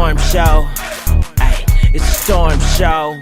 storm show. Ay, it's a storm show.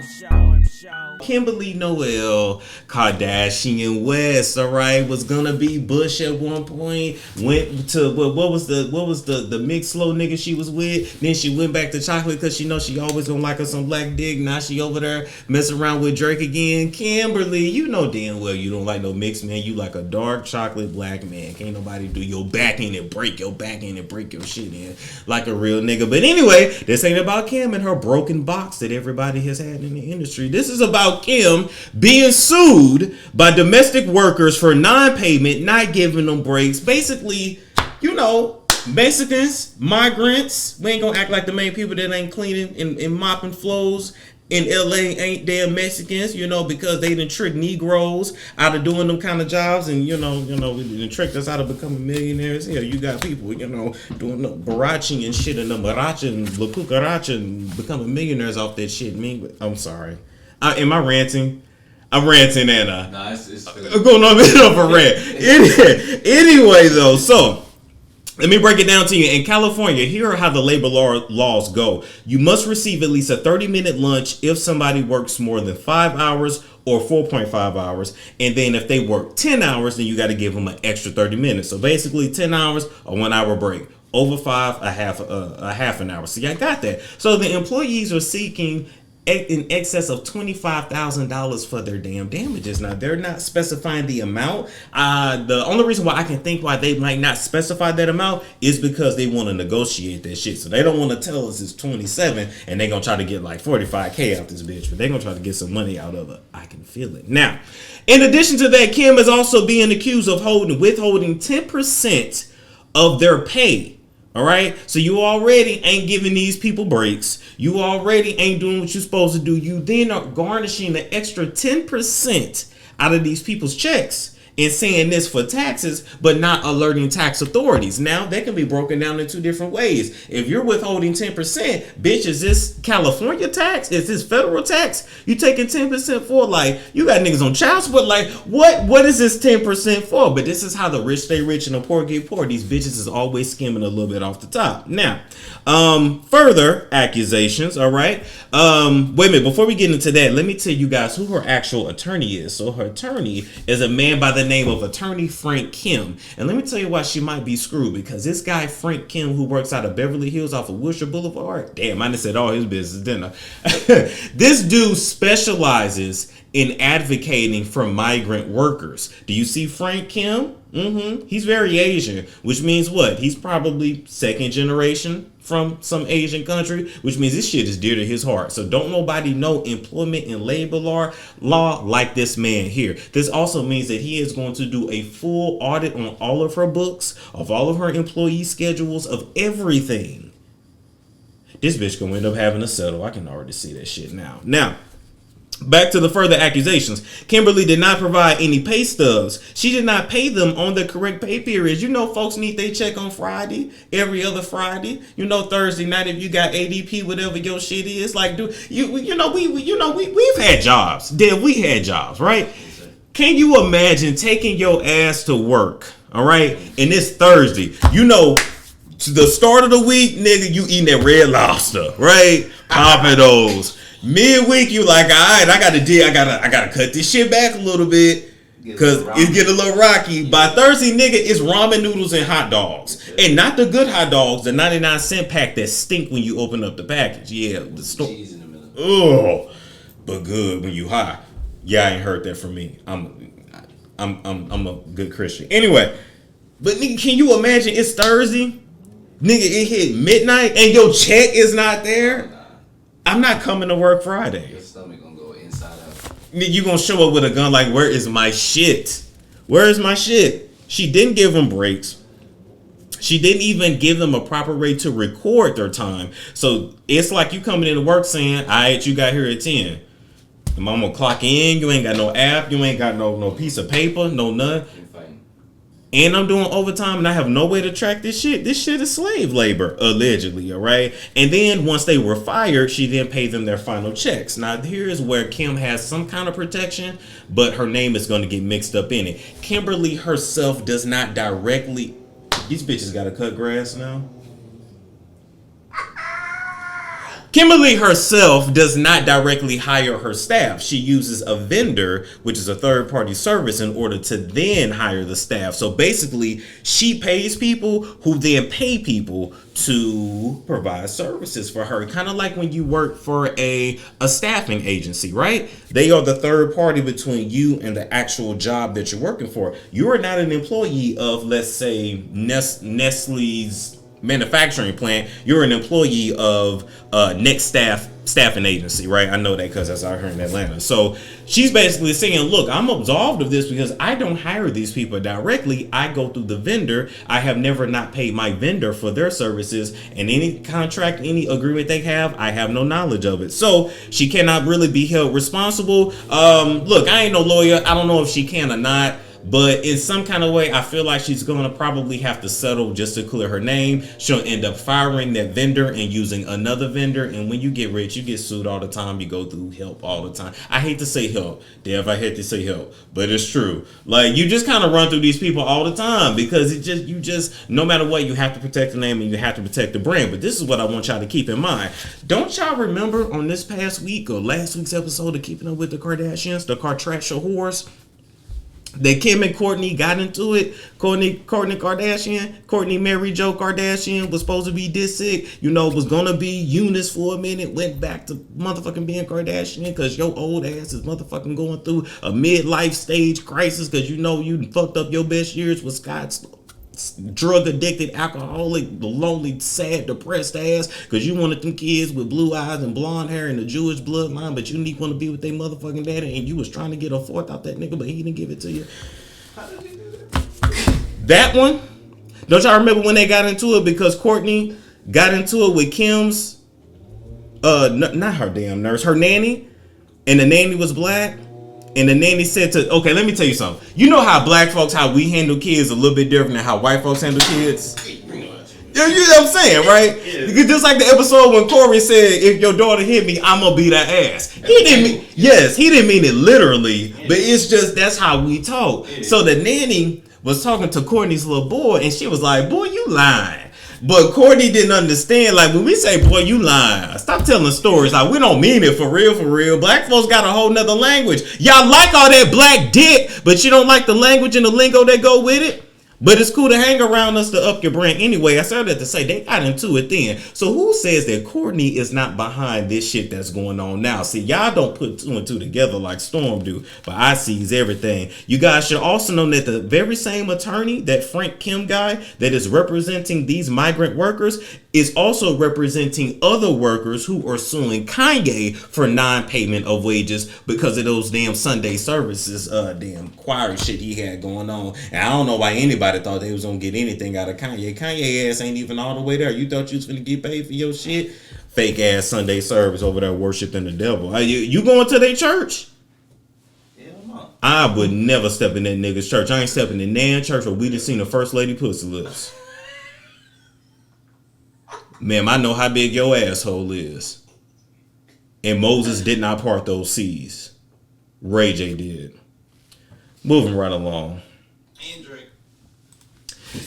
Kimberly Noel Kardashian West, all right, was gonna be Bush at one point. Went to what was the mixed slow nigga she was with. Then she went back to chocolate because she knows she always gonna like her some black dick. Now she over there messing around with Drake again. Kimberly, you know damn well you don't like no mixed man. You like a dark chocolate black man. Can't nobody do your back in and break your back in and break your shit in like a real nigga. But anyway, this ain't about Kim and her broken box that everybody has had in the industry. This is about Kim being sued by domestic workers for non-payment, not giving them breaks. Basically, you know, Mexicans, migrants, we ain't gonna act like the main people that ain't cleaning and mopping floors in LA ain't damn Mexicans, you know, because they done trick Negroes out of doing them kind of jobs, and you know, they done tricked us out of becoming millionaires. Here, you got people, you know, doing the barachi and shit and the maracha and la cucaracha and becoming millionaires off that shit. I'm sorry. Am I ranting? I'm ranting and it's going on a bit of a rant. Anyway, though, so let me break it down to you. In California, here are how the labor laws go. You must receive at least a 30-minute lunch if somebody works more than 5 hours or 4.5 hours. And then if they work 10 hours, then you got to give them an extra 30 minutes. So basically 10 hours, a 1 hour break. Over 5, a half an hour. See, I got that. So the employees are seeking in excess of $25,000 for their damn damages. Now, they're not specifying the amount. The only reason why I can think why they might not specify that amount is because they want to negotiate that shit. So they don't want to tell us it's 27 and they're going to try to get like 45K out this bitch, but they're going to try to get some money out of it. I can feel it. Now, in addition to that, Kim is also being accused of withholding 10% of their pay. All right, so you already ain't giving these people breaks. You already ain't doing what you're supposed to do. You then are garnishing the extra 10% out of these people's checks and saying this for taxes, but not alerting tax authorities. Now, that can be broken down in two different ways. If you're withholding 10%, bitch, is this California tax? Is this federal tax? You taking 10% for? Like, you got niggas on child support. Like, what is this 10% for? But this is how the rich stay rich and the poor get poor. These bitches is always skimming a little bit off the top. Now, further accusations, all right? Wait a minute, before we get into that, let me tell you guys who her actual attorney is. So her attorney is a man by the name of Attorney Frank Kim. And let me tell you why she might be screwed, because this guy Frank Kim, who works out of Beverly Hills off of Wilshire Boulevard, damn, I just said all his business, didn't I? This dude specializes in advocating for migrant workers. Do you see Frank Kim? He's very Asian, which means what? He's probably second generation from some Asian country, which means this shit is dear to his heart. So don't nobody know employment and labor law like this man here. This also means that he is going to do a full audit on all of her books, of all of her employee schedules, of everything. This bitch gonna end up having to settle. I can already see that shit now. Now, back to the further accusations. Kimberly did not provide any pay stubs. She did not pay them on the correct pay periods. You know, folks need their check on Friday, every other Friday. You know, Thursday night if you got ADP, whatever your shit is. Like, we've had jobs. Then we had jobs, right? Can you imagine taking your ass to work, all right? And it's Thursday. You know, to the start of the week, nigga, you eating that Red Lobster, right? Popping those. Midweek, you like, all right, I gotta cut this shit back a little bit because it's getting a little rocky. By Thursday, nigga, it's ramen noodles and hot dogs, and not the good hot dogs, the 99-cent pack that stink when you open up the package. Yeah, the cheese in the middle. Oh, but good when you high. Yeah, I ain't heard that from me. I'm a good Christian. Anyway, but nigga, can you imagine? It's Thursday, nigga. It hit midnight, and your check is not there. I'm not coming to work Friday. Your stomach gonna go inside out. You gonna show up with a gun like, where is my shit? Where is my shit? She didn't give them breaks. She didn't even give them a proper rate to record their time. So it's like you coming into work saying, all right, you got here at 10. And I'm gonna clock in. You ain't got no app. You ain't got no piece of paper. No none. And I'm doing overtime and I have no way to track this shit. This shit is slave labor, allegedly, all right? And then once they were fired, she then paid them their final checks. Now, here's where Kim has some kind of protection, but her name is going to get mixed up in it. Kimberly herself does not directly... These bitches got to cut grass now. Kimberly herself does not directly hire her staff. She uses a vendor, which is a third-party service, in order to then hire the staff. So basically, she pays people who then pay people to provide services for her. Kind of like when you work for a staffing agency, right? They are the third party between you and the actual job that you're working for. You are not an employee of, let's say, Nestle's manufacturing plant. You're an employee of Next Staffing Agency, right? I know that because that's out here in Atlanta. So she's basically saying, look, I'm absolved of this because I don't hire these people directly. I go through the vendor. I have never not paid my vendor for their services, and any contract, any agreement they have, I have no knowledge of it. So she cannot really be held responsible. Look, I ain't no lawyer. I don't know if she can or not. But in some kind of way, I feel like she's going to probably have to settle just to clear her name. She'll end up firing that vendor and using another vendor. And when you get rich, you get sued all the time. You go through help all the time. I hate to say help. Dev, I hate to say help. But it's true. Like, you just kind of run through these people all the time because you just, no matter what, you have to protect the name and you have to protect the brand. But this is what I want y'all to keep in mind. Don't y'all remember on this past week or last week's episode of Keeping Up with the Kardashians, the Kardashian whores, that Kim and Kourtney got into it? Kourtney Kardashian, Kourtney Mary Jo Kardashian was supposed to be this sick, was gonna be Eunice for a minute, went back to motherfucking being Kardashian because your old ass is motherfucking going through a midlife stage crisis because you fucked up your best years with Scott's drug addicted, alcoholic, lonely, sad, depressed ass because you wanted them kids with blue eyes and blonde hair and the Jewish bloodline, but you want to be with their motherfucking daddy, and you was trying to get a fourth out that nigga, but he didn't give it to you. How did you do that? That one? Don't y'all remember when they got into it because Kourtney got into it with Kim's not her damn nurse, her nanny, and the nanny was black? And the nanny said okay, let me tell you something. You know how black folks, how we handle kids a little bit different than how white folks handle kids? You know what I'm saying, right? Yeah. Just like the episode when Corey said, if your daughter hit me, I'm going to beat her ass. He didn't mean it literally, but it's just, that's how we talk. Yeah. So the nanny was talking to Kourtney's little boy, and she was like, boy, you lying. But Kourtney didn't understand. Like, when we say, boy, you lying, stop telling stories. Like, we don't mean it for real, for real. Black folks got a whole nother language. Y'all like all that black dick, but you don't like the language and the lingo that go with it. But it's cool to hang around us to up your brand anyway. I said that to say they got into it then. So who says that Kourtney is not behind this shit that's going on now? See, y'all don't put two and two together like Storm do, but I sees everything. You guys should also know that the very same attorney, that Frank Kim guy that is representing these migrant workers, is also representing other workers who are suing Kanye for non-payment of wages because of those damn Sunday services, damn choir shit he had going on. And I don't know why anybody thought they was gonna get anything out of Kanye. Kanye ass ain't even all the way there. You thought you was gonna get paid for your shit? Fake ass Sunday service over there worshiping the devil. You going to their church? I would never step in that nigga's church. I ain't stepping in that church where we done seen the first lady pussy lips. Ma'am, I know how big your asshole is. And Moses did not part those seas. Ray J did. Moving right along.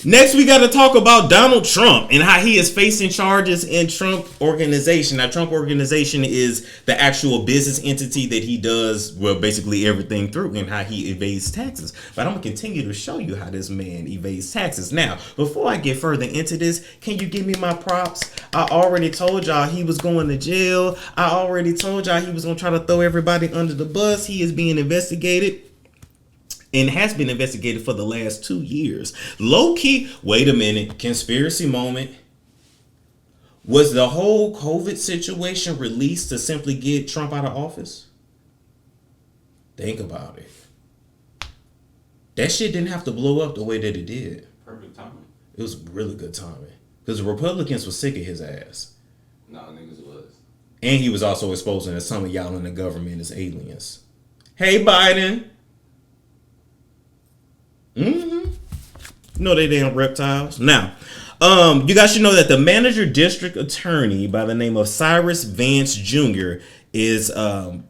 Next, we got to talk about Donald Trump and how he is facing charges in Trump Organization. Now, Trump Organization is the actual business entity that he does, well, basically everything through, and how he evades taxes. But I'm going to continue to show you how this man evades taxes. Now, before I get further into this, can you give me my props? I already told y'all he was going to jail. I already told y'all he was going to try to throw everybody under the bus. He is being investigated. And has been investigated for the last 2 years. Low key, wait a minute, conspiracy moment. Was the whole COVID situation released to simply get Trump out of office? Think about it. That shit didn't have to blow up the way that it did. Perfect timing. It was really good timing. Because the Republicans were sick of his ass. No, niggas was. And he was also exposing that some of y'all in the government is aliens. Hey, Biden. No, they damn reptiles. Now, you guys should know that the manager district attorney by the name of Cyrus Vance Jr. is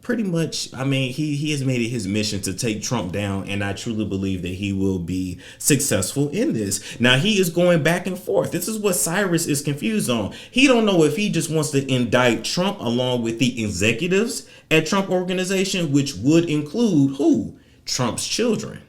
pretty much, I mean, he has made it his mission to take Trump down, and I truly believe that he will be successful in this. Now, he is going back and forth. This is what Cyrus is confused on. He don't know if he just wants to indict Trump along with the executives at Trump Organization, which would include who? Trump's children,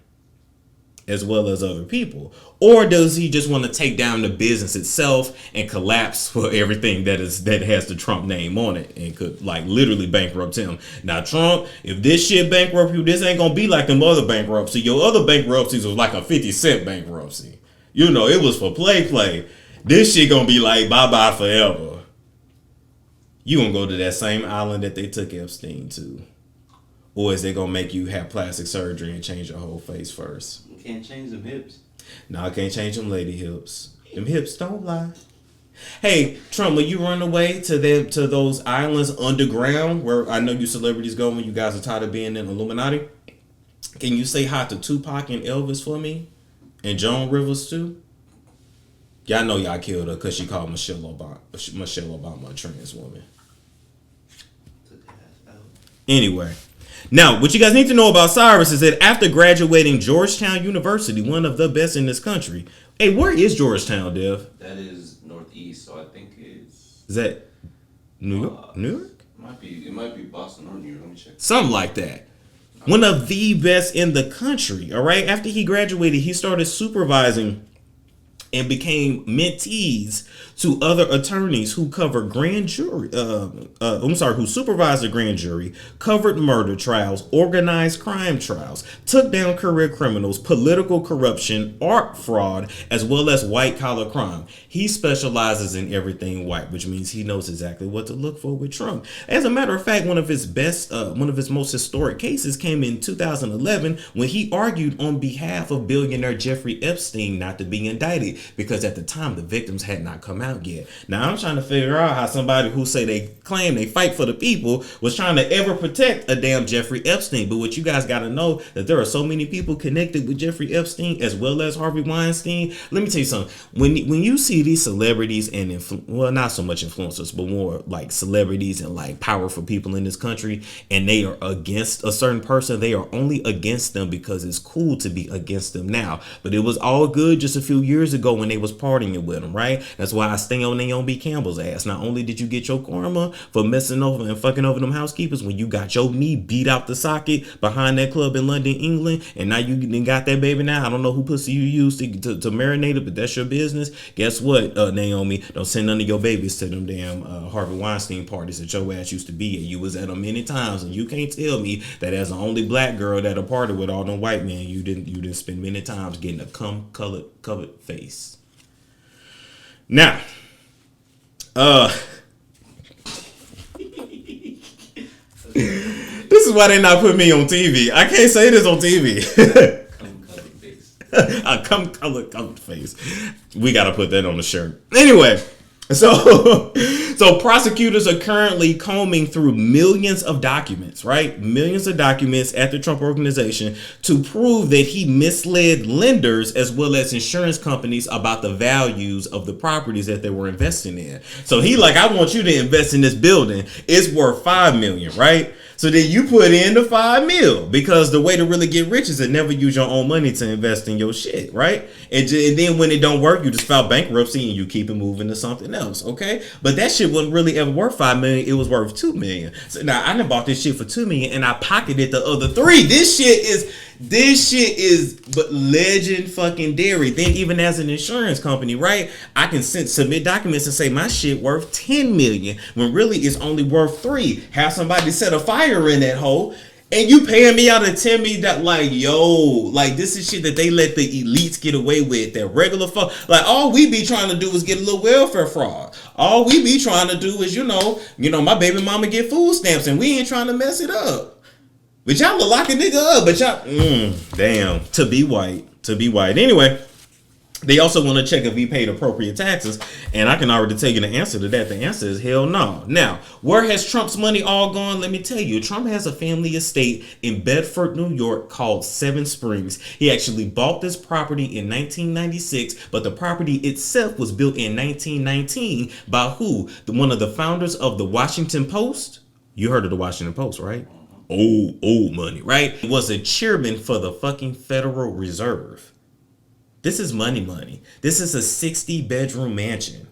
as well as other people. Or does he just want to take down the business itself and collapse for everything that has the Trump name on it and could like literally bankrupt him? Now, Trump, if this shit bankrupt you, this ain't gonna be like them other bankruptcy. Your other bankruptcies was like a 50 Cent bankruptcy. You know, it was for play. This shit gonna be like bye-bye forever. You gonna go to that same island that they took Epstein to? Or is they gonna make you have plastic surgery and change your whole face first? You can't change them hips. No, I can't change them lady hips. Them hips don't lie. Hey, Trump, will you run away to those islands underground where I know you celebrities go when you guys are tired of being in Illuminati? Can you say hi to Tupac and Elvis for me? And Joan Rivers too? Y'all know y'all killed her because she called Michelle Obama a trans woman. Anyway. Now, what you guys need to know about Cyrus is that after graduating Georgetown University, one of the best in this country. Hey, where is Georgetown, Dev? That is northeast, so I think it's... Is that New York? New York? It might be Boston or New York. Let me check. Something like that. One of the best in the country, all right? After he graduated, he started supervising and became mentees to other attorneys who covered grand jury, who supervised the grand jury, covered murder trials, organized crime trials, took down career criminals, political corruption, art fraud, as well as white collar crime. He specializes in everything white, which means he knows exactly what to look for with Trump. As a matter of fact, one of his most historic cases came in 2011 when he argued on behalf of billionaire Jeffrey Epstein not to be indicted, because at the time the victims had not come out yet. Now I'm trying to figure out how somebody who say they claim they fight for the people was trying to ever protect a damn Jeffrey Epstein. But what you guys got to know, that there are so many people connected with Jeffrey Epstein as well as Harvey Weinstein. Let me tell you something. When you see these celebrities and not so much influencers, but more like celebrities and like powerful people in this country, and they are against a certain person, they are only against them because it's cool to be against them now. But it was all good just a few years ago when they was partying with them, right? That's why I stay on Naomi Campbell's ass. Not only did you get your karma for messing over and fucking over them housekeepers when you got your knee beat out the socket behind that club in London, England, and now you got that baby now. I don't know who pussy you used to marinate it, but that's your business. Guess what, Naomi? Don't send none of your babies to them damn Harvey Weinstein parties that your ass used to be at. You was at them many times, and you can't tell me that as the only black girl that a party with all them white men, you didn't spend many times getting a covered face. Now, this is why they not put me on TV. I can't say this on TV. Covered face. A covered face. We gotta put that on the shirt. Anyway, so prosecutors are currently combing through millions of documents, right? Millions of documents at the Trump Organization to prove that he misled lenders as well as insurance companies about the values of the properties that they were investing in. So he like, I want you to invest in this building. It's worth $5 million, right? So then you put in the $5 million, because the way to really get rich is to never use your own money to invest in your shit, right? And then when it don't work, you just file bankruptcy and you keep it moving to something else, okay? But that shit wasn't really ever worth $5 million. It was worth $2 million. So now I done bought this shit for $2 million and I pocketed the other $3 million. This shit is but legend fucking dairy. Then even as an insurance company, right, I can submit documents and say my shit worth $10 million when really it's only worth $3 million. Have somebody set a fire in that hole and you paying me out of $10 million. That like, yo, like this is shit that they let the elites get away with. That regular fuck, like all we be trying to do is get a little welfare fraud. All we be trying to do is, you know, my baby mama get food stamps and we ain't trying to mess it up. But y'all will lock a nigga up. But y'all, damn, to be white. Anyway, they also want to check if he paid appropriate taxes. And I can already tell you the answer to that. The answer is hell no. Now, where has Trump's money all gone? Let me tell you. Trump has a family estate in Bedford, New York called Seven Springs. He actually bought this property in 1996, but the property itself was built in 1919 by who? One of the founders of the Washington Post, You heard of the Washington Post, right? Old money, right? Was a chairman for the fucking Federal Reserve. This is money. This is a 60-bedroom mansion,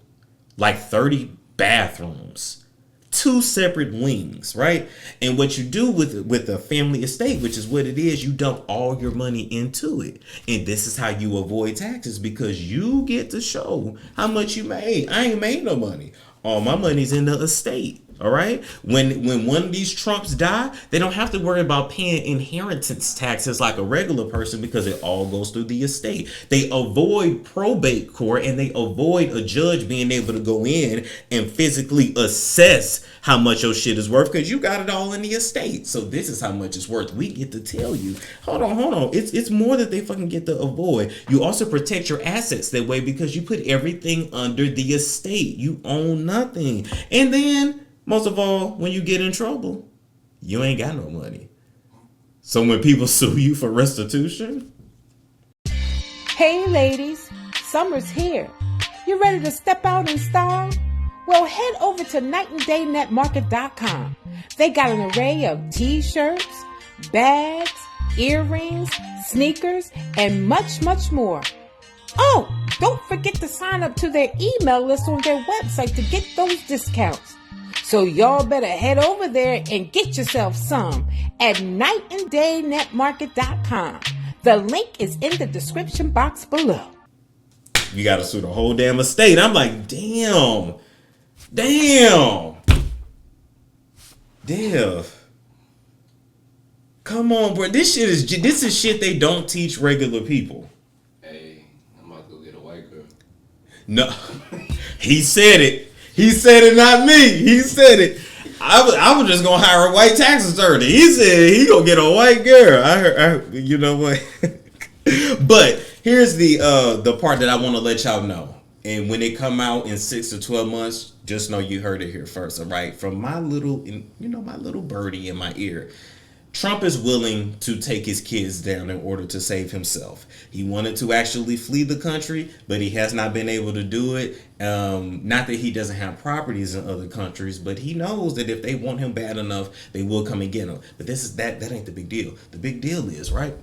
like 30 bathrooms, 2 separate wings, right? And what you do with a family estate, which is what it is, you dump all your money into it. And this is how you avoid taxes, because you get to show how much you made. I ain't made no money. All my money's in the estate. All right. When one of these Trumps die, they don't have to worry about paying inheritance taxes like a regular person, because it all goes through the estate. They avoid probate court, and they avoid a judge being able to go in and physically assess how much your shit is worth, because you got it all in the estate. So this is how much it's worth. We get to tell you. Hold on. It's more that they fucking get to avoid. You also protect your assets that way, because you put everything under the estate. You own nothing. And then, most of all, when you get in trouble, you ain't got no money. So when people sue you for restitution. Hey ladies, summer's here. You ready to step out in style? Well, head over to nightanddayNetMarket.com. They got an array of t-shirts, bags, earrings, sneakers, and much, much more. Oh, don't forget to sign up to their email list on their website to get those discounts. So y'all better head over there and get yourself some at nightanddayNetMarket.com. The link is in the description box below. You got to sue the whole damn estate. I'm like, damn. Come on, bro. This is shit they don't teach regular people. Hey, I'm about to go get a white girl. No, he said it. He said it, not me. He said it. I was just gonna hire a white tax attorney. He said he gonna get a white girl. I heard you know what? But here's the part that I want to let y'all know. And when it come out in 6 to 12 months, just know you heard it here first. All right, from my little birdie in my ear. Trump is willing to take his kids down in order to save himself. He wanted to actually flee the country, but he has not been able to do it. Not that he doesn't have properties in other countries, but he knows that if they want him bad enough, they will come and get him. But that ain't the big deal. The big deal is, right,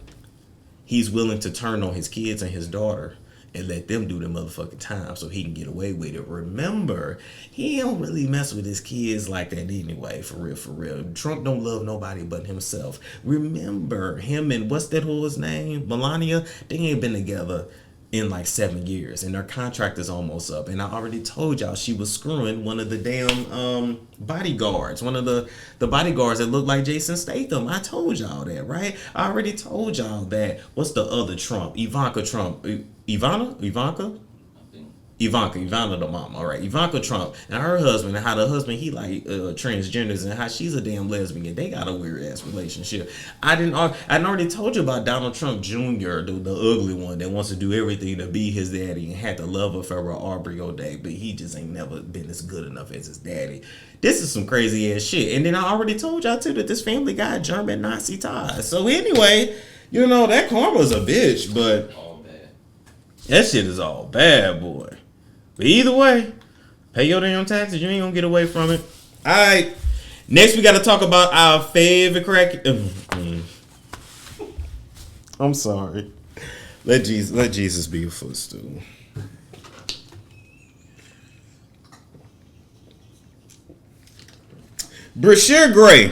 he's willing to turn on his kids and his daughter and let them do the motherfucking time so he can get away with it. Remember, he don't really mess with his kids like that anyway, for real. Trump don't love nobody but himself. Remember, him and what's that who's name? Melania, they ain't been together in like 7 years, and their contract is almost up. And I already told y'all she was screwing one of the damn bodyguards, one of the bodyguards that looked like Jason Statham. I told y'all that, right? I already told y'all that. What's the other Trump? Ivanka Trump. Ivana the mom. All right, Ivanka Trump and her husband, and how the husband, he like transgenders, and how she's a damn lesbian. They got a weird ass relationship. I already told you about Donald Trump Jr., the ugly one that wants to do everything to be his daddy and had the love affair with Aubrey O'Day, but he just ain't never been as good enough as his daddy. This is some crazy ass shit. And then I already told y'all too that this family got German Nazi ties. So anyway, that karma's a bitch, but that shit is all bad, boy. But either way, pay your damn taxes. You ain't gonna get away from it. All right. Next, we got to talk about our favorite crack. I'm sorry. Let Jesus be your footstool. Brashear Gray.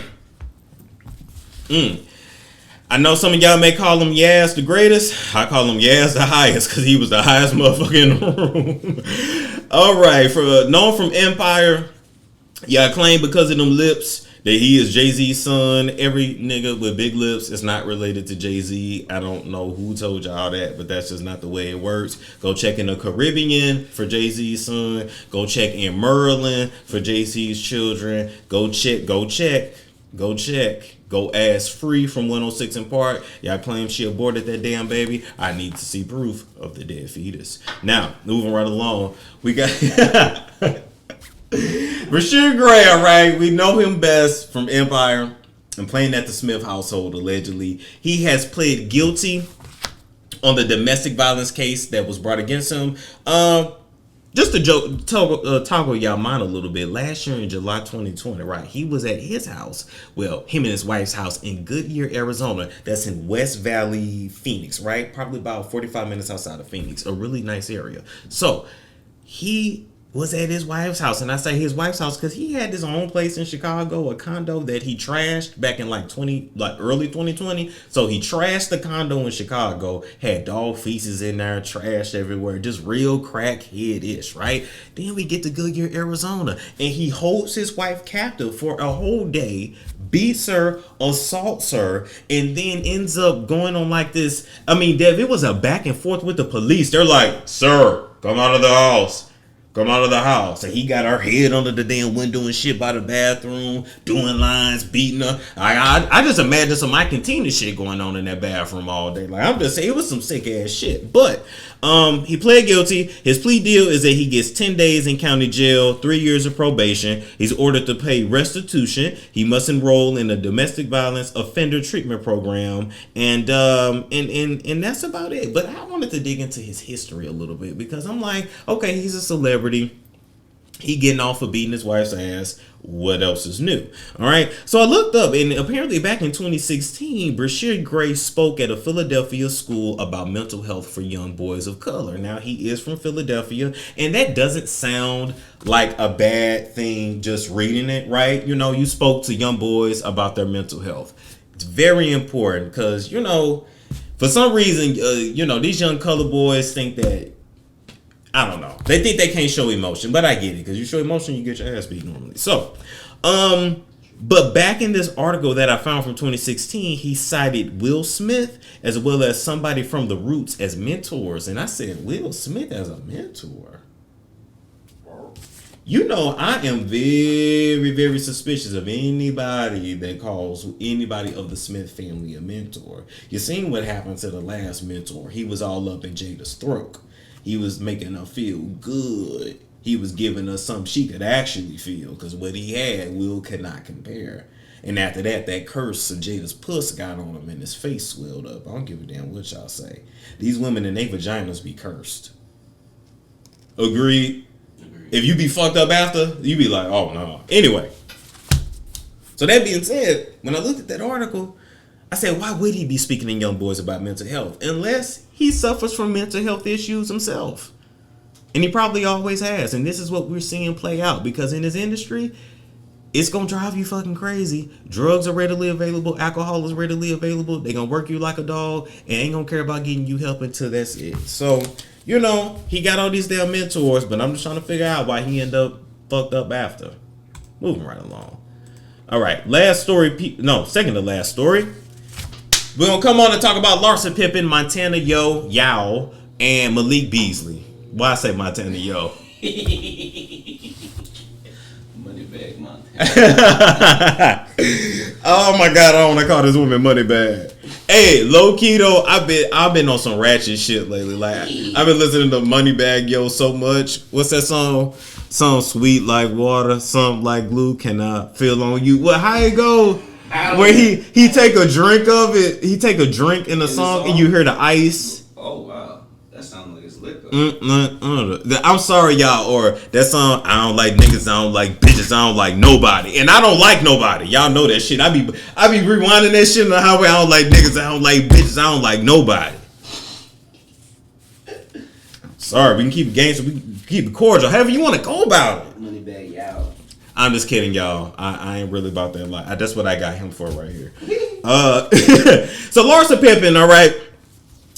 I know some of y'all may call him Yaz the greatest. I call him Yaz the highest because he was the highest motherfucker in the room. All right, known from Empire, y'all claim because of them lips that he is Jay-Z's son. Every nigga with big lips is not related to Jay-Z. I don't know who told y'all that, but that's just not the way it works. Go check in the Caribbean for Jay-Z's son. Go check in Maryland for Jay-Z's children. Go check. Go ask Free from 106 in Park. Y'all claim she aborted that damn baby. I need to see proof of the dead fetus. Now, moving right along, we got Brashear Gray, all right. We know him best from Empire and playing at the Smith household, allegedly. He has pled guilty on the domestic violence case that was brought against him. just to toggle y'all mind a little bit, last year in July 2020, right, he was at his house, well, him and his wife's house in Goodyear, Arizona. That's in West Valley, Phoenix, right? Probably about 45 minutes outside of Phoenix, a really nice area. So he was at his wife's house, and I say his wife's house because he had his own place in Chicago, a condo that he trashed back in early 2020. So he trashed the condo in Chicago, had dog feces in there, trash everywhere, just real crackhead-ish, right? Then we get to Goodyear, Arizona, and he holds his wife captive for a whole day, beats her, assaults her, and then ends up going on like this. I mean, Dev, it was a back and forth with the police. They're like, "Sir, come out of the house. Come out of the house." And he got her head under the damn window and shit by the bathroom, doing lines, beating her. I just imagine some Mike and Tina shit going on in that bathroom all day. Like, I'm just saying, it was some sick ass shit. But he pled guilty. His plea deal is that he gets 10 days in county jail, 3 years of probation. He's ordered to pay restitution. He must enroll in a domestic violence offender treatment program, and that's about it. But I wanted to dig into his history a little bit because I'm like, okay, he's a celebrity. He getting off for beating his wife's ass. What else is new? All right. So I looked up, and apparently back in 2016, Brashear Gray spoke at a Philadelphia school about mental health for young boys of color. Now, he is from Philadelphia, and that doesn't sound like a bad thing just reading it, right? You know, you spoke to young boys about their mental health. It's very important because, you know, for some reason, these young color boys think that, I don't know, they think they can't show emotion, but I get it, because you show emotion, you get your ass beat normally. So, but back in this article that I found from 2016, he cited Will Smith as well as somebody from The Roots as mentors. And I said, Will Smith as a mentor? You know, I am very, very suspicious of anybody that calls anybody of the Smith family a mentor. You seen what happened to the last mentor. He was all up in Jada's throat. He was making her feel good. He was giving her something she could actually feel, because what he had, Will could not compare. And after that, that curse of Jada's puss got on him and his face swelled up. I don't give a damn what y'all say. These women and their vaginas be cursed. Agreed? If you be fucked up after, you be like, oh no. Anyway. So that being said, when I looked at that article, I said, why would he be speaking to young boys about mental health? Unless he suffers from mental health issues himself. And he probably always has. And this is what we're seeing play out. Because in this industry, it's going to drive you fucking crazy. Drugs are readily available. Alcohol is readily available. They're going to work you like a dog. And ain't going to care about getting you help until that's it. So, you know, he got all these damn mentors. But I'm just trying to figure out why he ended up fucked up after. Moving right along. All right. Second to last story. We're going to come on and talk about Larsa Pippen, Montana Yao, and Malik Beasley. Why I say Montana Yo? Moneybag Montana. Oh my God, I want to call this woman Moneybag. Hey, low key though, I've been on some ratchet shit lately. Like I've been listening to Moneybag Yo so much. What's that song? Some sweet like water, some like glue cannot feel on you. Well, how it go? Where he take a drink of it. He take a drink in the song and you hear the ice. Oh wow, that sounds like it's liquor. I'm sorry, y'all. Or that song, I don't like niggas, I don't like bitches, I don't like nobody, and I don't like nobody. Y'all know that shit. I be rewinding that shit in the highway. I don't like niggas, I don't like bitches, I don't like nobody. Sorry, we can keep it gangster, we can keep it cordial, however you want to go about it. Moneybag Yao. I'm just kidding, y'all. I ain't really about that life. That's what I got him for right here. So Larsa Pippen, all right.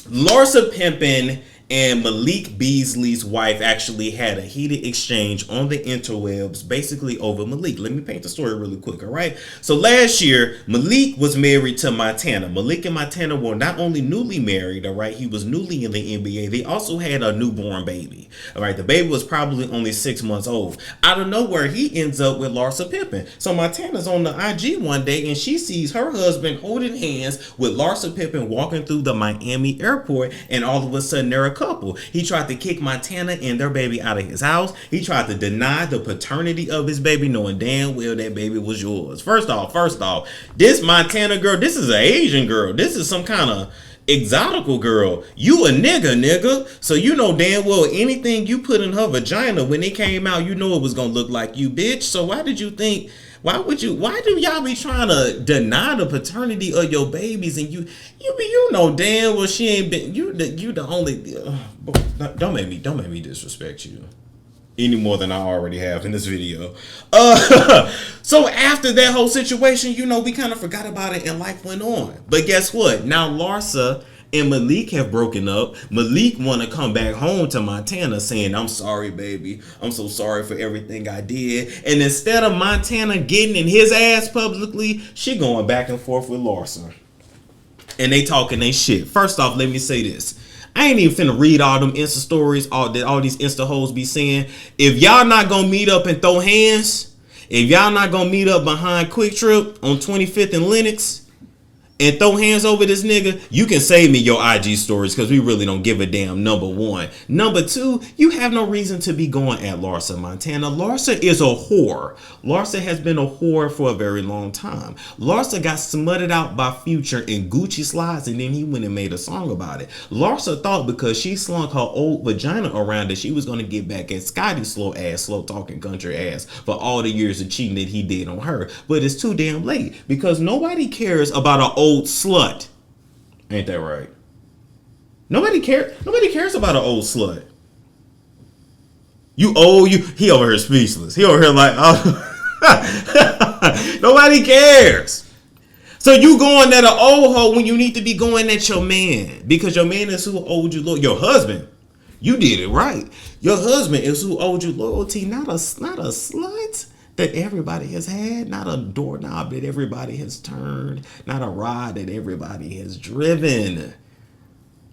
Larsa Pippen and Malik Beasley's wife actually had a heated exchange on the interwebs, basically over Malik. Let me paint the story really quick, all right? So last year, Malik was married to Montana. Malik and Montana were not only newly married, all right? He was newly in the NBA. They also had a newborn baby, all right? The baby was probably only 6 months old. Out of nowhere, he ends up with Larsa Pippen. So Montana's on the IG one day, and she sees her husband holding hands with Larsa Pippen walking through the Miami airport, and all of a sudden, they're a couple. He tried to kick Montana and their baby out of his house. He tried to deny the paternity of his baby, knowing damn well that baby was yours. First off, this Montana girl, this is an Asian girl. This is some kind of Exotical girl, you a nigga. So you know damn well anything you put in her vagina when it came out, you know it was gonna look like you, bitch. So why do y'all be trying to deny the paternity of your babies? And you know damn well she ain't been, you the only, don't make me disrespect you any more than I already have in this video. So after that whole situation, you know, we kind of forgot about it and life went on. But guess what? Now Larsa and Malik have broken up. Malik want to come back home to Montana saying, I'm sorry, baby. I'm so sorry for everything I did. And instead of Montana getting in his ass publicly, she going back and forth with Larsa. And they talking they shit. First off, let me say this. I ain't even finna read all them Insta stories, all these Insta hoes be saying. If y'all not gonna meet up and throw hands, if y'all not gonna meet up behind Quick Trip on 25th and Lenox and throw hands over this nigga, you can save me your IG stories because we really don't give a damn, number one. Number two, you have no reason to be going at Larsa, Montana. Larsa is a whore. Larsa has been a whore for a very long time. Larsa got smutted out by Future in Gucci slides and then he went and made a song about it. Larsa thought because she slunk her old vagina around that she was going to get back at Scotty's slow talking country ass for all the years of cheating that he did on her. But it's too damn late because nobody cares about an old slut. Ain't that right? Nobody cares about an old slut. He over here speechless. He over here like, oh. Nobody cares. So you going at an old hoe when you need to be going at your man, because your man is who owed you loyalty. Your husband, you did it right. Your husband is who owed you loyalty, not a slut that everybody has had, not a doorknob that everybody has turned, not a rod that everybody has driven.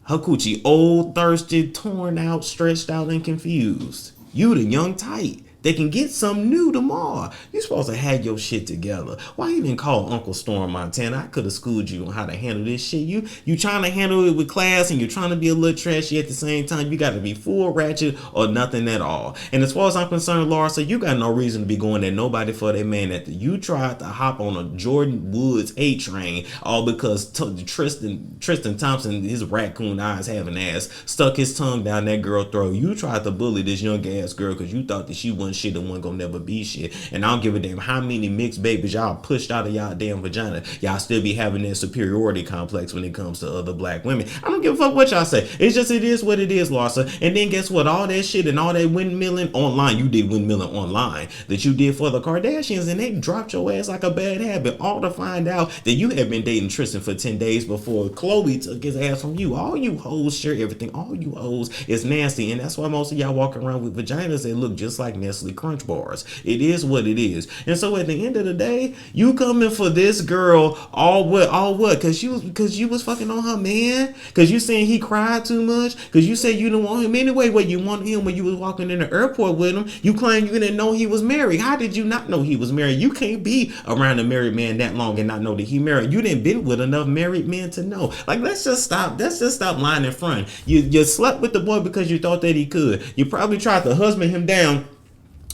Her coochie old, thirsty, torn out, stretched out, and confused. You the young tight that can get something new tomorrow. You supposed to have your shit together. Why even call Uncle Storm Montana? I could have schooled you on how to handle this shit. You trying to handle it with class and you're trying to be a little trashy at the same time. You got to be full ratchet or nothing at all. And as far as I'm concerned, Larsa, you got no reason to be going at nobody for that man after you tried to hop on a Jordan Woods hate train all because Tristan Thompson, his raccoon eyes having ass, stuck his tongue down that girl throat. You tried to bully this young ass girl because you thought that she wasn't shit and wasn't gonna never be shit. And I don't give a damn how many mixed babies y'all pushed out of y'all damn vagina. Y'all still be having that superiority complex when it comes to other black women. I don't give a fuck what y'all say. It's just, it is what it is, Larsa. And then guess what? All that shit and all that windmilling online, you did windmilling online that you did for the Kardashians, and they dropped your ass like a bad habit. All to find out that you had been dating Tristan for 10 days before Chloe took his ass from you. All you hoes share everything. All you hoes is nasty. And that's why most of y'all walk around with vaginas that look just like Nestle Crunch bars. It is what it is. And so at the end of the day, you coming for this girl all what? Because you was fucking on her man? Because you saying he cried too much? Because you said you didn't want him anyway? Well, you wanted him when you was walking in the airport with him. You claim you didn't know he was married. How did you not know he was married? You can't be around a married man that long and not know that he married. You didn't been with enough married men to know. Like, let's just stop lying in front. You slept with the boy because you thought that he could. You probably tried to husband him down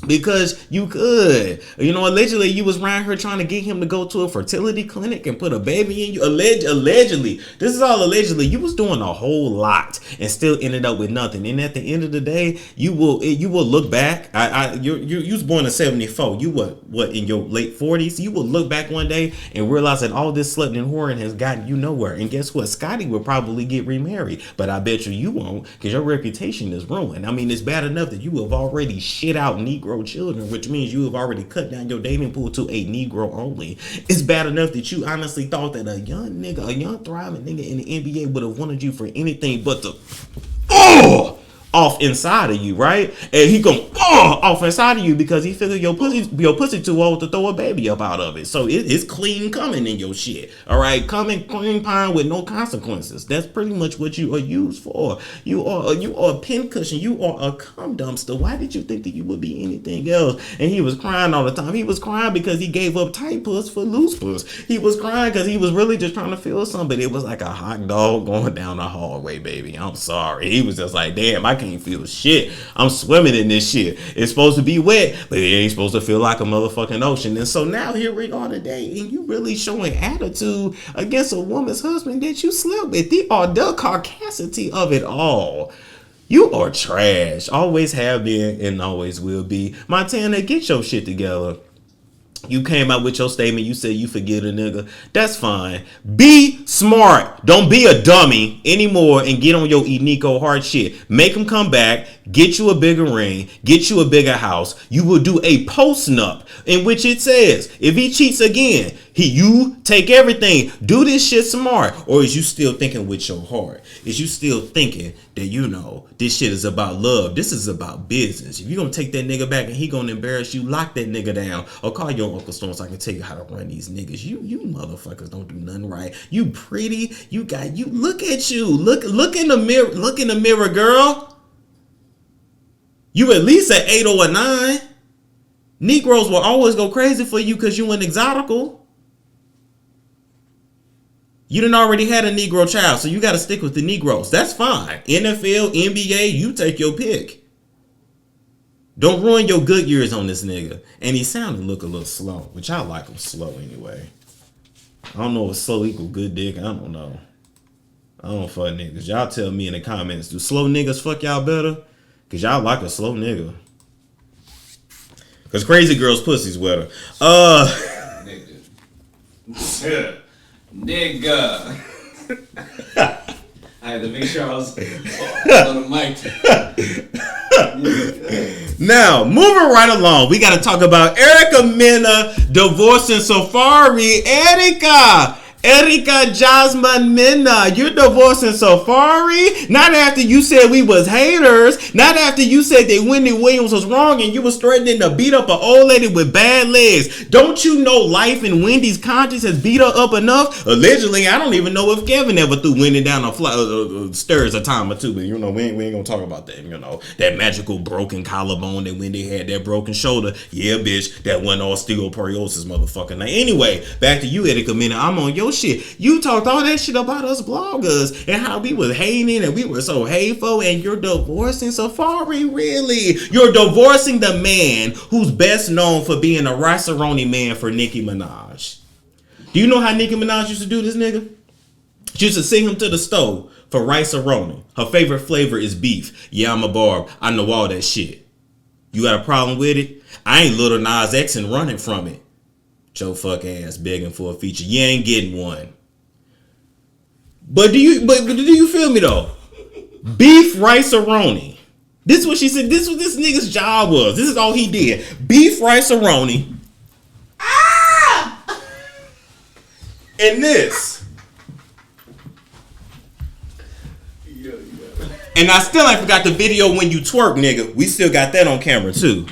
because you could. You know, allegedly you was around her trying to get him to go to a fertility clinic and put a baby in you. Allegedly. This is all allegedly. You was doing a whole lot and still ended up with nothing. And at the end of the day, you will look back. You was born in 74. You what in your late 40s? You will look back one day and realize that all this slutting and whoring has gotten you nowhere. And guess what? Scotty will probably get remarried, but I bet you won't, because your reputation is ruined. I mean, it's bad enough that you have already shit out Negro children, which means you have already cut down your dating pool to a Negro only. It's bad enough that you honestly thought that a young thriving nigga in the NBA would have wanted you for anything but the off inside of you, right? And he go off inside of you because he figured your pussy too old to throw a baby up out of it. So it's clean coming in your shit. All right, coming clean pine with no consequences. That's pretty much what you are used for. You are a pin cushion. You are a cum dumpster. Why did you think that you would be anything else? And he was crying all the time. He was crying because he gave up tight puss for loose puss. He was crying because he was really just trying to feel something. But it was like a hot dog going down the hallway, baby. I'm sorry. He was just like, damn, I can't can't feel shit. I'm swimming in this shit. It's supposed to be wet, but it ain't supposed to feel like a motherfucking ocean. And so now here we are today, and you really showing attitude against a woman's husband that you slept with. The caucasity of it all. You are trash. Always have been and always will be. Montana, get your shit together. You came out with your statement. You said you forget a nigga. That's fine. Be smart. Don't be a dummy anymore and get on your Nico hard shit. Make him come back. Get you a bigger ring. Get you a bigger house. You will do a post-nup in which it says, if he cheats again, you take everything. Do this shit smart. Or is you still thinking with your heart? Is you still thinking that, you know, this shit is about love? This is about business. If you're going to take that nigga back and he going to embarrass you, lock that nigga down. Or call your Uncle Storm so I can tell you how to run these niggas. You motherfuckers don't do nothing right. You pretty. You look at you. Look in the mirror. Look in the mirror, girl. You at least an 8 or a 9. Negroes will always go crazy for you because you an exotical. You done already had a Negro child, so you got to stick with the Negroes. That's fine. NFL, NBA, you take your pick. Don't ruin your good years on this nigga. And he sounded look a little slow, which I like him slow anyway. I don't know if slow equal good dick. I don't know. I don't fuck niggas. Y'all tell me in the comments, do slow niggas fuck y'all better? Because y'all like a slow nigga. Because crazy girls' pussy's wetter. Nigga. Nigga. I had to make sure I was on the mic. Now, moving right along, we got to talk about Erica Mena divorcing Safaree. Erica Jasmine Mena, you're divorcing Safaree? Not after you said we was haters. Not after you said that Wendy Williams was wrong and you was threatening to beat up an old lady with bad legs. Don't you know life in Wendy's conscience has beat her up enough? Allegedly, I don't even know if Kevin ever threw Wendy down a stairs a time or two. But, you know, we ain't going to talk about that. You know, that magical broken collarbone that Wendy had, that broken shoulder. Yeah, bitch, that wasn't osteoporosis, motherfucker. Now, anyway, back to you, Erica Mena. I'm on your shit. You talked all that shit about us bloggers and how we was hating and we were so hateful, and you're divorcing Safaree, really? You're divorcing the man who's best known for being a rice-a-roni man for Nicki Minaj. Do you know how Nicki Minaj used to do this nigga? She used to send him to the stove for rice-a-roni. Her favorite flavor is beef. Yeah, I'm a barb. I know all that shit. You got a problem with it? I ain't Little Nas X and running from it. Your fuck ass begging for a feature. You ain't getting one. But do you feel me though? Beef rice-a-roni. This is what she said. This is what this nigga's job was. This is all he did. Beef rice-a-roni. Ah! And this. And I still ain't forgot the video when you twerk, nigga. We still got that on camera too.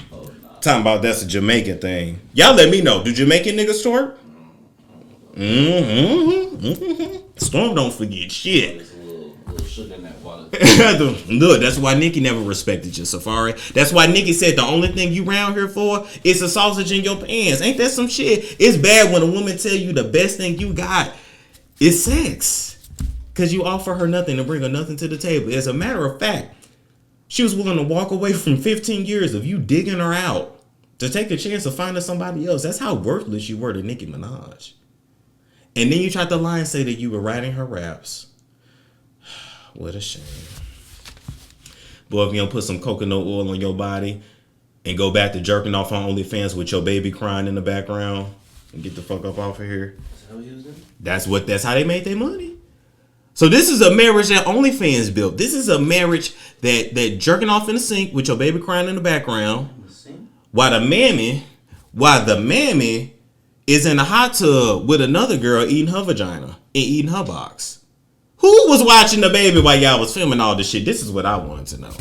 Talking about that's a Jamaican thing. Y'all let me know. Do Jamaican niggas twerk? Storm don't forget shit. There's a little sugar in that water. Look, that's why Nicki never respected you, Safaree. That's why Nicki said the only thing you round here for is a sausage in your pants. Ain't that some shit? It's bad when a woman tell you the best thing you got is sex. Because you offer her nothing and bring her nothing to the table. As a matter of fact, she was willing to walk away from 15 years of you digging her out to take a chance of finding somebody else. That's how worthless you were to Nicki Minaj. And then you tried to lie and say that you were writing her raps. What a shame. Boy, if you don't put some coconut oil on your body and go back to jerking off on OnlyFans with your baby crying in the background and get the fuck up off of here. That's how they made their money. So this is a marriage that OnlyFans built. This is a marriage that jerking off in the sink with your baby crying in the background. While the mammy is in a hot tub with another girl eating her vagina and eating her box. Who was watching the baby while y'all was filming all this shit? This is what I wanted to know.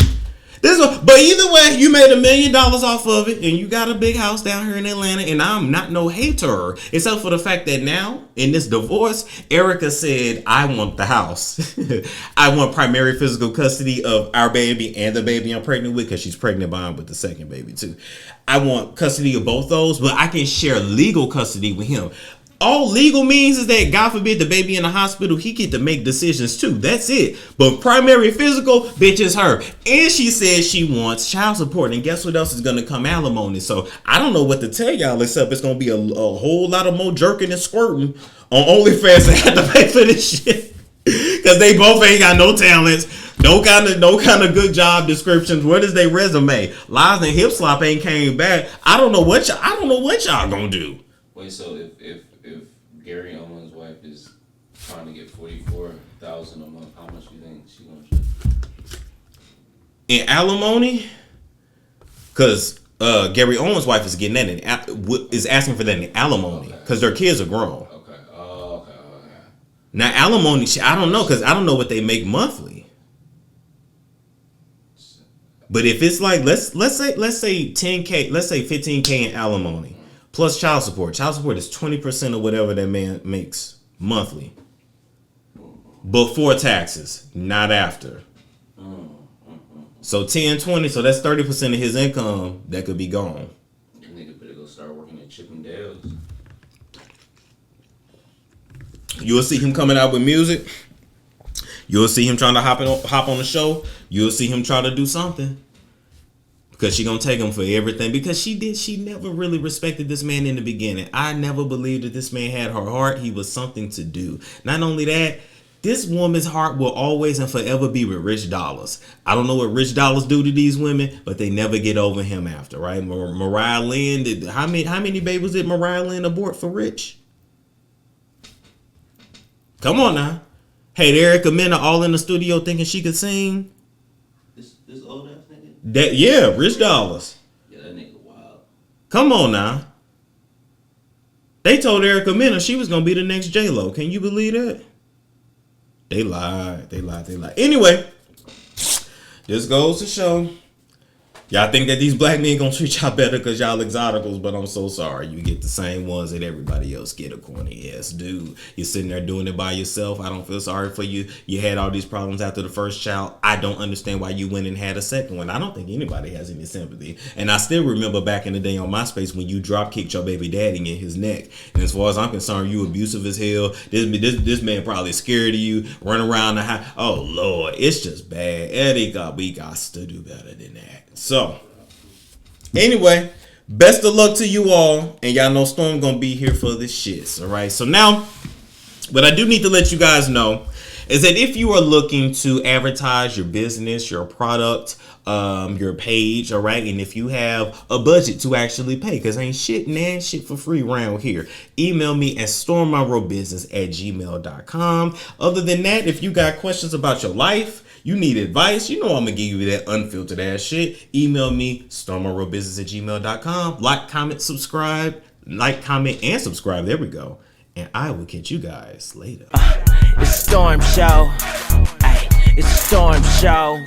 But either way, you made $1 million off of it, and you got a big house down here in Atlanta, and I'm not no hater, except for the fact that now, in this divorce, Erica said, I want the house. I want primary physical custody of our baby and the baby I'm pregnant with, because she's pregnant by him with the second baby, too. I want custody of both those, but I can share legal custody with him. All legal means is that, God forbid, the baby in the hospital, he get to make decisions too. That's it. But primary physical, bitch, is her. And she says she wants child support. And guess what else is going to come? Alimony. So I don't know what to tell y'all, except it's going to be a whole lot of more jerking and squirting on OnlyFans to have to pay for this shit. Because they both ain't got no talents. No kind of good job descriptions. What is their resume? Lies and hip slop ain't came back. I don't know what y'all gonna do. Wait, so if Gary Owen's wife is trying to get $44,000 a month, how much do you think she gonna get? In alimony? Because Gary Owen's wife is getting that is asking for that in alimony because their kids are grown. Okay. Oh, okay. Now alimony, I don't know because I don't know what they make monthly. But if it's like let's say 10K, let's say 15K in alimony plus child support. Child support is 20% of whatever that man makes monthly. Before taxes, not after. So 10, 20, so that's 30% of his income that could be gone. That nigga better go start working at Chippendales. You'll see him coming out with music. You'll see him trying to hop on the show. You'll see him try to do something. Because she gonna take him for everything. Because she never really respected this man in the beginning. I never believed that this man had her heart. He was something to do. Not only that, this woman's heart will always and forever be with Rich Dollars. I don't know what Rich Dollars do to these women, but they never get over him after, right? Mariah Lynn, how many babies did Mariah Lynn abort for Rich? Come on now. Hey, Erica Mena all in the studio thinking she could sing. This old ass nigga? Yeah, Rich Dollars. Yeah, that nigga wild. Come on now. They told Erica Mena she was gonna be the next J-Lo. Can you believe that? They lied. Anyway, this goes to show. Y'all think that these black men gonna treat y'all better because y'all exoticals, but I'm so sorry. You get the same ones that everybody else get, a corny ass dude. You're sitting there doing it by yourself. I don't feel sorry for you. You had all these problems after the first child. I don't understand why you went and had a second one. I don't think anybody has any sympathy. And I still remember back in the day on MySpace when you drop kicked your baby daddy in his neck. And as far as I'm concerned, you abusive as hell. This man probably scared of you, run around the house. Oh Lord, it's just bad. We got to do better than that. So, anyway, best of luck to you all. And y'all know Storm gonna be here for the shits, all right? So now, what I do need to let you guys know is that if you are looking to advertise your business, your product, your page, all right? And if you have a budget to actually pay, because ain't shit for free around here, email me at stormmonroebusiness@gmail.com. Other than that, if you got questions about your life, you need advice, you know I'm going to give you that unfiltered ass shit. Email me, stormmonroebusiness@gmail.com. Like, comment, subscribe. Like, comment, and subscribe. There we go. And I will catch you guys later. It's Storm Show. Ay, it's Storm Show.